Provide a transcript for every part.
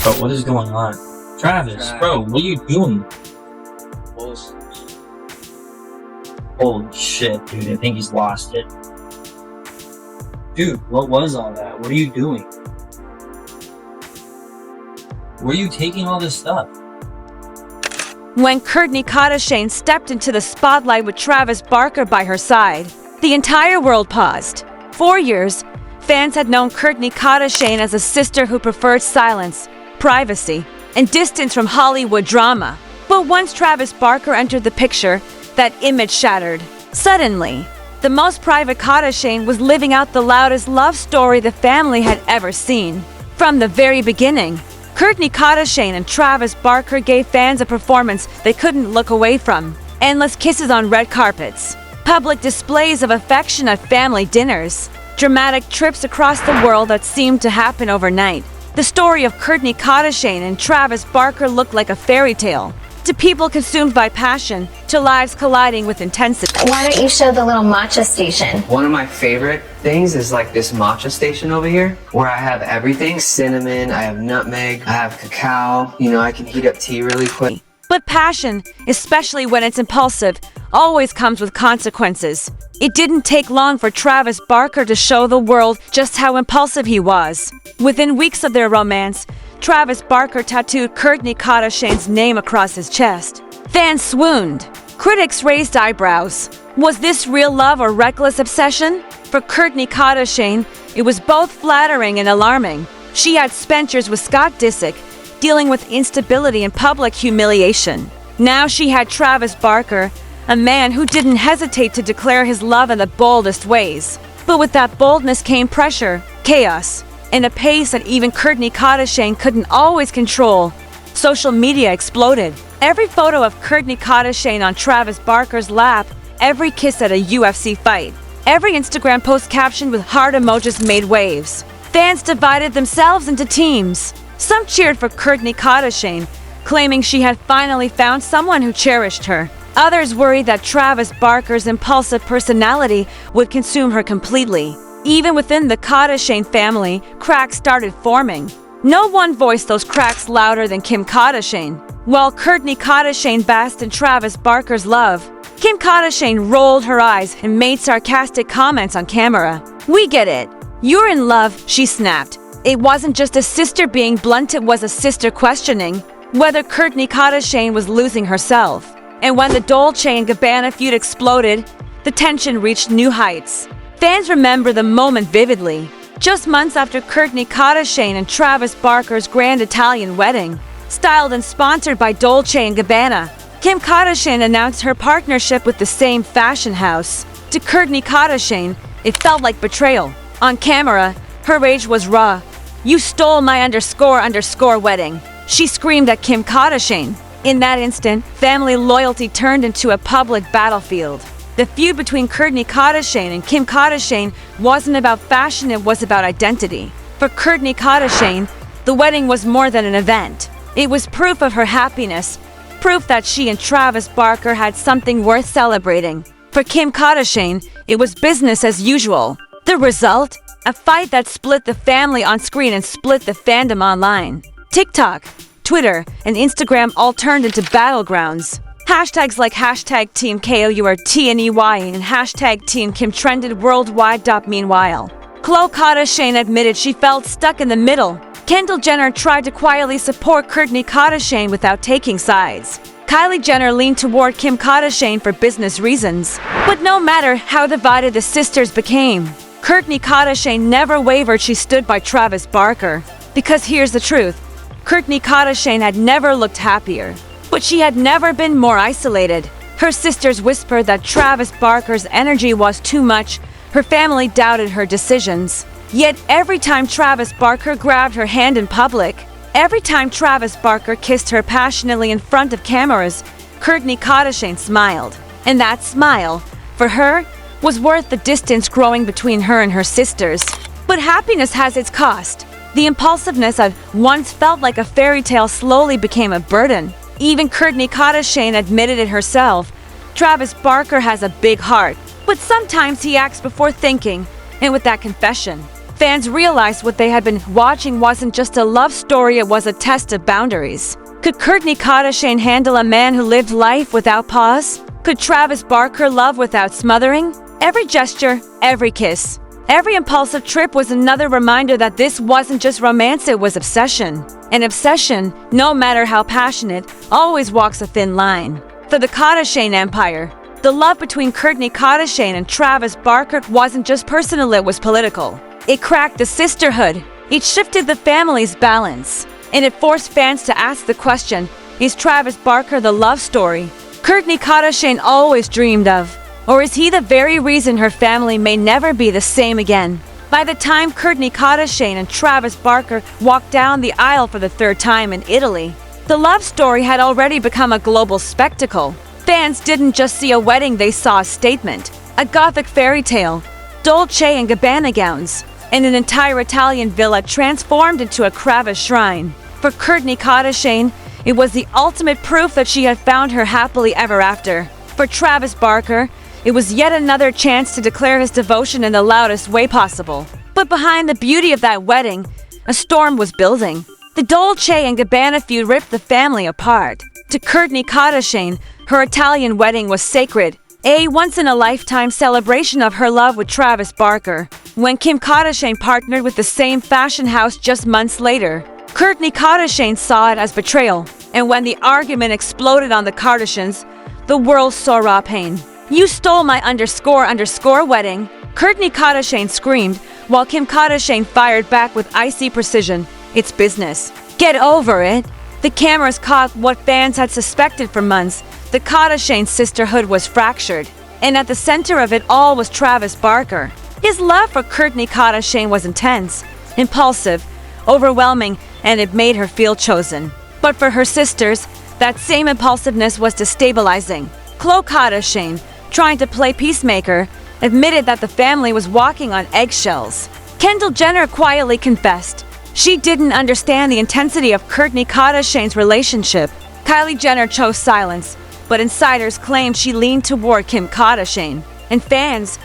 Bro, what is going on? Travis, bro, what are you doing? Holy shit, dude, I think he's lost it. Dude, what was all that? What are you doing? Where are you taking all this stuff? When Kourtney Kardashian stepped into the spotlight with Travis Barker by her side, the entire world paused. For years, fans had known Kourtney Kardashian as a sister who preferred silence, privacy, and distance from Hollywood drama. But once Travis Barker entered the picture, that image shattered. Suddenly, the most private Kardashian was living out the loudest love story the family had ever seen. From the very beginning, Kourtney Kardashian and Travis Barker gave fans a performance they couldn't look away from. Endless kisses on red carpets, public displays of affection at family dinners, dramatic trips across the world that seemed to happen overnight. The story of Kourtney Kardashian and Travis Barker looked like a fairy tale. To people consumed by passion, to lives colliding with intensity. Why don't you show the little matcha station? One of my favorite things is like this matcha station over here, where I have everything: cinnamon, I have nutmeg, I have cacao. You know, I can heat up tea really quick. But passion, especially when it's impulsive, always comes with consequences. It didn't take long for Travis Barker to show the world just how impulsive he was. Within weeks of their romance, Travis Barker tattooed Kourtney Kardashian's name across his chest. Fans swooned. Critics raised eyebrows. Was this real love or reckless obsession? For Kourtney Kardashian, it was both flattering and alarming. She had spent years with Scott Disick, dealing with instability and public humiliation. Now she had Travis Barker, a man who didn't hesitate to declare his love in the boldest ways. But with that boldness came pressure, chaos, and a pace that even Kourtney Kardashian couldn't always control. Social media exploded. Every photo of Kourtney Kardashian on Travis Barker's lap, every kiss at a UFC fight, every Instagram post captioned with heart emojis made waves. Fans divided themselves into teams. Some cheered for Kourtney Kardashian, claiming she had finally found someone who cherished her. Others worried that Travis Barker's impulsive personality would consume her completely. Even within the Kardashian family, cracks started forming. No one voiced those cracks louder than Kim Kardashian. While Kourtney Kardashian basked in Travis Barker's love, Kim Kardashian rolled her eyes and made sarcastic comments on camera. "We get it. You're in love," she snapped. It wasn't just a sister being blunt, it was a sister questioning whether Kourtney Kardashian was losing herself. And when the Dolce Gabbana feud exploded, the tension reached new heights. Fans remember the moment vividly. Just months after Kourtney Kardashian and Travis Barker's grand Italian wedding, styled and sponsored by Dolce Gabbana, Kim Kardashian announced her partnership with the same fashion house. To Kourtney Kardashian, it felt like betrayal. On camera, her rage was raw. "You stole my underscore wedding," she screamed at Kim Kardashian. In that instant, family loyalty turned into a public battlefield. The feud between Kourtney Kardashian and Kim Kardashian wasn't about fashion, it was about identity. For Kourtney Kardashian, the wedding was more than an event. It was proof of her happiness, proof that she and Travis Barker had something worth celebrating. For Kim Kardashian, it was business as usual. The result? A fight that split the family on screen and split the fandom online. TikTok, Twitter, and Instagram all turned into battlegrounds. Hashtags like hashtag Team KOURTNEY and hashtag Team Kim trended worldwide. Meanwhile, Khloe Kardashian admitted she felt stuck in the middle. Kendall Jenner tried to quietly support Kourtney Kardashian without taking sides. Kylie Jenner leaned toward Kim Kardashian for business reasons. But no matter how divided the sisters became, Kourtney Kardashian never wavered. She stood by Travis Barker. Because here's the truth. Kourtney Kardashian had never looked happier. But she had never been more isolated. Her sisters whispered that Travis Barker's energy was too much. Her family doubted her decisions. Yet every time Travis Barker grabbed her hand in public, every time Travis Barker kissed her passionately in front of cameras, Kourtney Kardashian smiled. And that smile, for her, was worth the distance growing between her and her sisters. But happiness has its cost. The impulsiveness that once felt like a fairy tale slowly became a burden. Even Kourtney Kardashian admitted it herself. Travis Barker has a big heart, but sometimes he acts before thinking. And with that confession, Fans realized what they had been watching wasn't just a love story, it was a test of boundaries. Could Kourtney Kardashian handle a man who lived life without pause? Could Travis Barker love without smothering? Every gesture, every kiss, every impulsive trip was another reminder that this wasn't just romance, it was obsession. And obsession, no matter how passionate, always walks a thin line. For the Kardashian empire, the love between Kourtney Kardashian and Travis Barker wasn't just personal, it was political. It cracked the sisterhood, it shifted the family's balance, and it forced fans to ask the question, is Travis Barker the love story Kourtney Kardashian always dreamed of? Or is he the very reason her family may never be the same again? By the time Kourtney Kardashian and Travis Barker walked down the aisle for the third time in Italy, the love story had already become a global spectacle. Fans didn't just see a wedding, they saw a statement, a gothic fairy tale, Dolce & Gabbana gowns, and an entire Italian villa transformed into a Kravis shrine. For Kourtney Kardashian, it was the ultimate proof that she had found her happily ever after. For Travis Barker, it was yet another chance to declare his devotion in the loudest way possible. But behind the beauty of that wedding, a storm was building. The Dolce & Gabbana feud ripped the family apart. To Kourtney Kardashian, her Italian wedding was sacred, a once-in-a-lifetime celebration of her love with Travis Barker. When Kim Kardashian partnered with the same fashion house just months later, Kourtney Kardashian saw it as betrayal. And when the argument exploded on the Kardashians, the world saw raw pain. "You stole my __ wedding," Kourtney Kardashian screamed, while Kim Kardashian fired back with icy precision. "It's business. Get over it." The cameras caught what fans had suspected for months. The Kardashian sisterhood was fractured, and at the center of it all was Travis Barker. His love for Kourtney Kardashian was intense, impulsive, overwhelming, and it made her feel chosen. But for her sisters, that same impulsiveness was destabilizing. Khloe Kardashian, trying to play peacemaker, admitted that the family was walking on eggshells. Kendall Jenner quietly confessed she didn't understand the intensity of Kourtney Kardashian's relationship. Kylie Jenner chose silence, but insiders claimed she leaned toward Kim Kardashian. And fans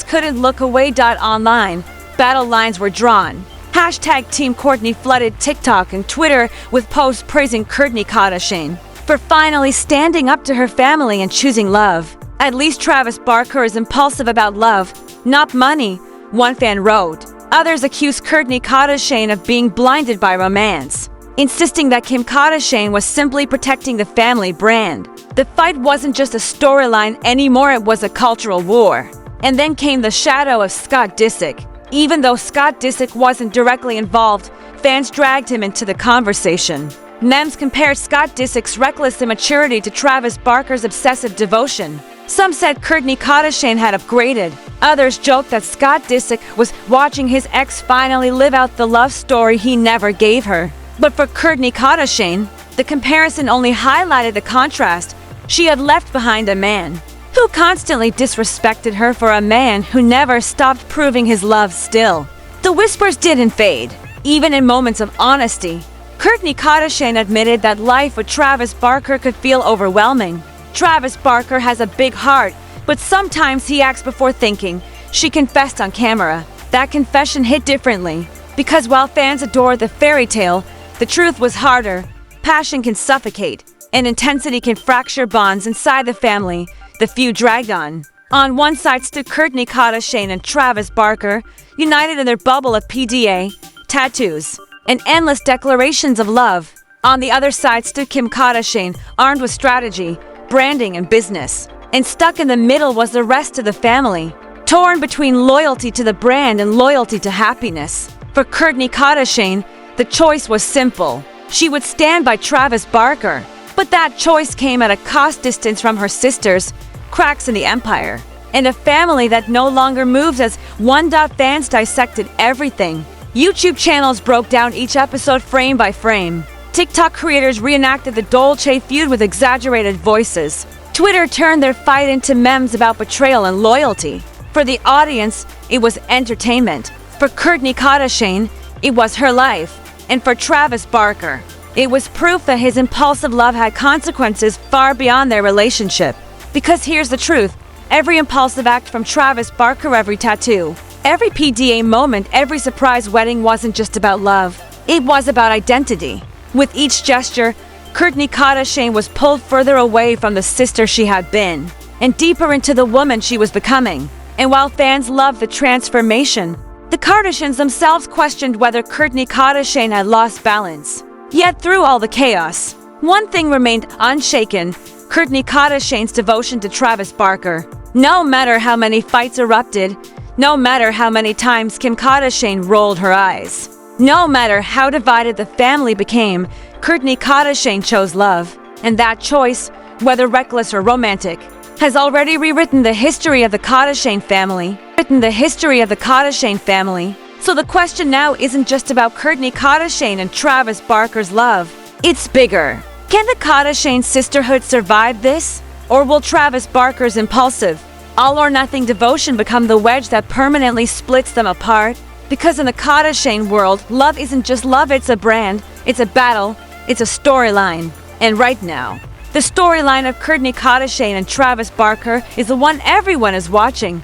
couldn't look away. Online, battle lines were drawn. Hashtag Team Kourtney flooded TikTok and Twitter with posts praising Kourtney Kardashian for finally standing up to her family and choosing love. "At least Travis Barker is impulsive about love, not money," one fan wrote. Others accused Kourtney Kardashian of being blinded by romance, insisting that Kim Kardashian was simply protecting the family brand. The fight wasn't just a storyline anymore, it was a cultural war. And then came the shadow of Scott Disick. Even though Scott Disick wasn't directly involved, fans dragged him into the conversation. Memes compared Scott Disick's reckless immaturity to Travis Barker's obsessive devotion. Some said Kourtney Kardashian had upgraded. Others joked that Scott Disick was watching his ex finally live out the love story he never gave her. But for Kourtney Kardashian, the comparison only highlighted the contrast. She had left behind a man who constantly disrespected her for a man who never stopped proving his love still. The whispers didn't fade, even in moments of honesty. Kourtney Kardashian admitted that life with Travis Barker could feel overwhelming. Travis Barker has a big heart, but sometimes he acts before thinking, she confessed on camera. That confession hit differently, because while fans adore the fairy tale, the truth was harder. Passion can suffocate, and intensity can fracture bonds inside the family. The feud dragged on. On one side stood Kourtney Kardashian and Travis Barker, united in their bubble of PDA, tattoos, and endless declarations of love. On the other side stood Kim Kardashian, armed with strategy, branding, and business. And stuck in the middle was the rest of the family, torn between loyalty to the brand and loyalty to happiness. For Kourtney Kardashian, the choice was simple. She would stand by Travis Barker. But that choice came at a cost, distance from her sisters, cracks in the empire, and a family that no longer moves as one. Fans dissected everything. YouTube channels broke down each episode frame by frame. TikTok creators reenacted the Dolce feud with exaggerated voices. Twitter turned their fight into memes about betrayal and loyalty. For the audience, it was entertainment. For Kourtney Kardashian, it was her life. And for Travis Barker, it was proof that his impulsive love had consequences far beyond their relationship. Because here's the truth, every impulsive act from Travis Barker, every tattoo, Every PDA moment, every surprise wedding wasn't just about love. It was about identity. With each gesture, Kourtney Kardashian was pulled further away from the sister she had been, and deeper into the woman she was becoming. And while fans loved the transformation, the Kardashians themselves questioned whether Kourtney Kardashian had lost balance. Yet through all the chaos, one thing remained unshaken: Kourtney Kardashian's devotion to Travis Barker. No matter how many fights erupted, no matter how many times Kim Kardashian rolled her eyes, no matter how divided the family became, Kourtney Kardashian chose love. And that choice, whether reckless or romantic, has already rewritten the history of the Kardashian family. So the question now isn't just about Kourtney Kardashian and Travis Barker's love. It's bigger. Can the Kardashian sisterhood survive this? Or will Travis Barker's impulsive, all-or-nothing devotion become the wedge that permanently splits them apart? Because in the Kardashian world, love isn't just love, it's a brand, it's a battle, it's a storyline. And right now, the storyline of Kourtney Kardashian and Travis Barker is the one everyone is watching.